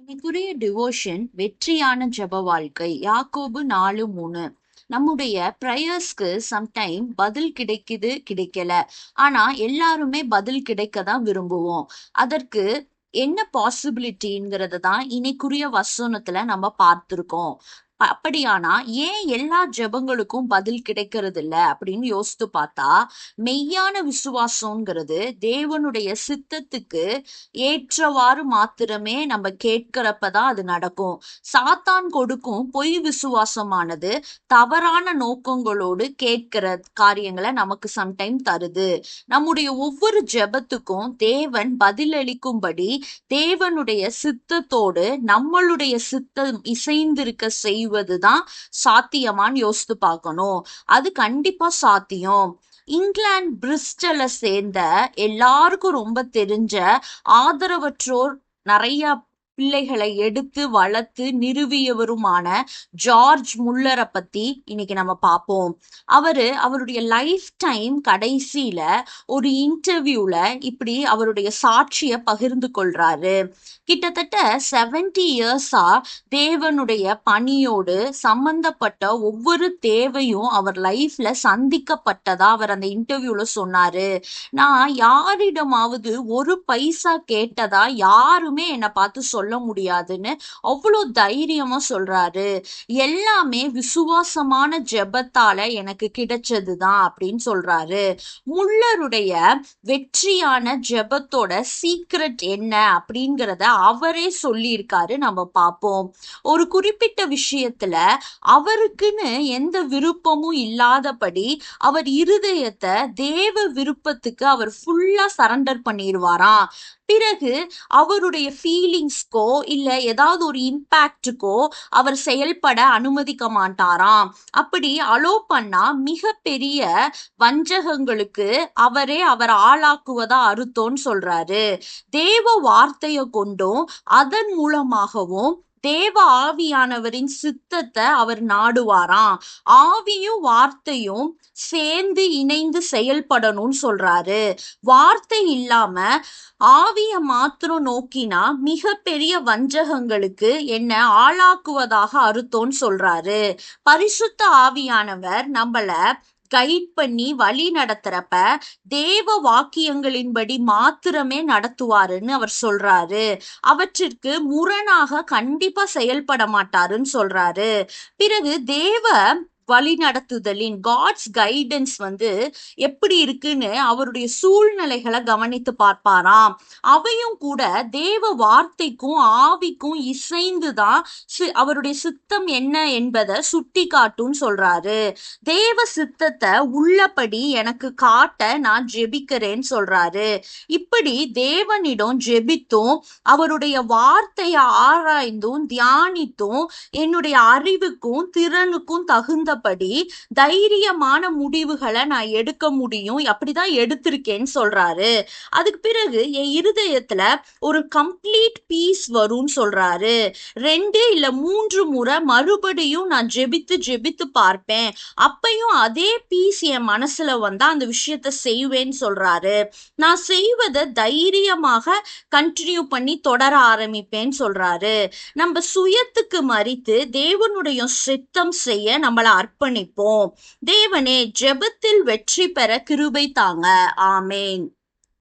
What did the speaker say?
இன்னைக்குரிய devotion வெற்றியான ஜெப வாழ்க்கை யாக்கோபு 4:3. நம்முடைய ப்ரேயர்ஸ்க்கு சம்டைம் பதில் கிடைக்குது கிடைக்கல. ஆனா எல்லாருமே பதில் கிடைக்க தான் விரும்புவோம். அதற்கு என்ன பாசிபிலிட்டிங்கிறத தான் இன்னைக்குரிய வசனத்துல நம்ம பார்த்திருக்கோம். அப்படியானா ஏன் எல்லா ஜெபங்களுக்கும் பதில் கிடைக்கிறது இல்ல அப்படின்னு யோசித்து பார்த்தா, மெய்யான விசுவாசம்ங்கிறது தேவனுடைய சித்தத்துக்கு ஏற்றவாறு மாத்திரமே நம்ம கேட்கிறப்பதான் அது நடக்கும். சாத்தான் கொடுக்கும் பொய் விசுவாசமானது தவறான நோக்கங்களோடு கேட்கிற காரியங்களை நமக்கு சம்டைம் தருது. நம்முடைய ஒவ்வொரு ஜெபத்துக்கும் தேவன் பதிலளிக்கும்படி தேவனுடைய சித்தத்தோடு நம்மளுடைய சித்தம் இசைந்திருக்க செய்வதுதான் சாத்தியமான்னு யோசித்து பார்க்கணும். அது கண்டிப்பா சாத்தியம். இங்கிலாந்து பிரிஸ்டலை சேர்ந்த எல்லாருக்கும் ரொம்ப தெரிஞ்ச ஆதரவற்றோர் நிறைய பிள்ளைகளை எடுத்து வளர்த்து நிறுவியவருமான ஜார்ஜ் முல்லரை பத்தி இன்னைக்கு நம்ம பார்ப்போம். அவருடைய லைஃப் டைம் கடைசியில ஒரு இன்டர்வியூல இப்படி அவருடைய சாட்சிய பகிர்ந்து கொள்றாரு. கிட்டத்தட்ட 70 இயர்ஸா தேவனுடைய பணியோடு சம்பந்தப்பட்ட ஒவ்வொரு தேவையும் அவர் லைஃப்ல சந்திக்கப்பட்டதா அவர் அந்த இன்டர்வியூல சொன்னாரு. நான் யாரிடமாவது ஒரு பைசா கேட்டதா யாருமே என்னை பார்த்து சொல்ல முடியாதுன்னு அவ்வளோ தைரியமா சொல்றாரு. எல்லாமே விசுவாசமான ஜெபத்தால எனக்கு கிடைச்சதுதான் அப்படின்னு சொல்றாரு. முல்லருடைய வெற்றியான ஜெபத்தோட சீக்ரெட் என்ன அப்படிங்கிறத அவரே சொல்லியிருக்காரு. நம்ம பார்ப்போம். ஒரு குறிப்பிட்ட விஷயத்துல அவருக்குன்னு எந்த விருப்பமும் இல்லாதபடி அவர் இருதயத்தை தேவ விருப்பத்துக்கு அவர் ஃபுல்லா சரண்டர் பண்ணிடுவாராம். பிறகு அவருடைய ஃபீலிங்ஸ்க்கோ இல்ல ஏதாவது ஒரு இம்பாக்டுக்கோ அவர் செயல்பட அனுமதிக்க மாட்டாராம். அப்படி அலோ பண்ணா மிகப்பெரிய வஞ்சகங்களுக்கு அவர் ஆளாக்குவதா அறுத்தோன்னு சொல்றாரு. தேவ வார்த்தைய கொண்டும் அதன் மூலமாகவும் தேவ ஆவியானவரின் சித்தத்தை அவர் நாடுவாராம். ஆவியும் வார்த்தையும் சேர்ந்து இணைந்து செயல்படணும்னு சொல்றாரு. வார்த்தை இல்லாம ஆவிய மாத்திரம் நோக்கினா மிகப்பெரிய வஞ்சகங்களுக்கு என்ன ஆளாக்குவதாக அறுத்தோன்னு சொல்றாரு. பரிசுத்த ஆவியானவர் நம்மள கைட் பண்ணி வழி நடத்துறப்ப தேவ வாக்கியங்களின்படி மாத்திரமே நடத்துவாருன்னு அவர் சொல்றாரு. அவற்றிற்கு முரணாக கண்டிப்பா செயல்பட மாட்டாருன்னு சொல்றாரு. பிறகு தேவ வழி நடத்துதலின் காட்ஸ் கைடன்ஸ் எப்படி இருக்குன்னு அவருடைய சூழ்நிலைகளை கவனித்து பார்ப்பாராம். அவையும் கூட தேவ வார்த்தைக்கும் ஆவிக்கும் இசைந்துதான் அவருடைய சித்தம் என்ன என்பதை சுட்டி காட்டும்னு சொல்றாரு. தேவ சித்தத்தை உள்ளபடி எனக்கு காட்ட நான் ஜெபிக்கிறேன்னு சொல்றாரு. இப்படி தேவனிடம் ஜெபித்தும் அவருடைய வார்த்தையை ஆராய்ந்தும் தியானித்தும் என்னுடைய அறிவுக்கும் திறனுக்கும் தகுந்தபடி தைரியமான முடிவுகளை நான் எடுக்க முடியும், அப்படிதான் எடுத்திருக்கேன்னு சொல்றாரு. அதுக்கு பிறகு என் இருதயத்துல ஒரு கம்ப்ளீட் பீஸ் வரும்னு சொல்றாரு. 2 இல்ல 3 முறை மறுபடியும் நான் ஜெபித்து பார்ப்பேன். அப்பையும் அதே பீஸ் என் மனசுல வந்தா அந்த விஷயத்த செய்வேன்னு சொல்றாரு. நான் செய்வதை தைரியமாக கண்டினியூ பண்ணி தொடர ஆரம்பிப்பேன்னு சொல்றாரு. நம்ம சுயத்துக்கு மறித்து தேவனுடைய சித்தம் செய்ய நம்மளை அர்ப்பணிப்போம். தேவனே, ஜெபத்தில் வெற்றி பெற கிருபை தாங்க. ஆமேன்.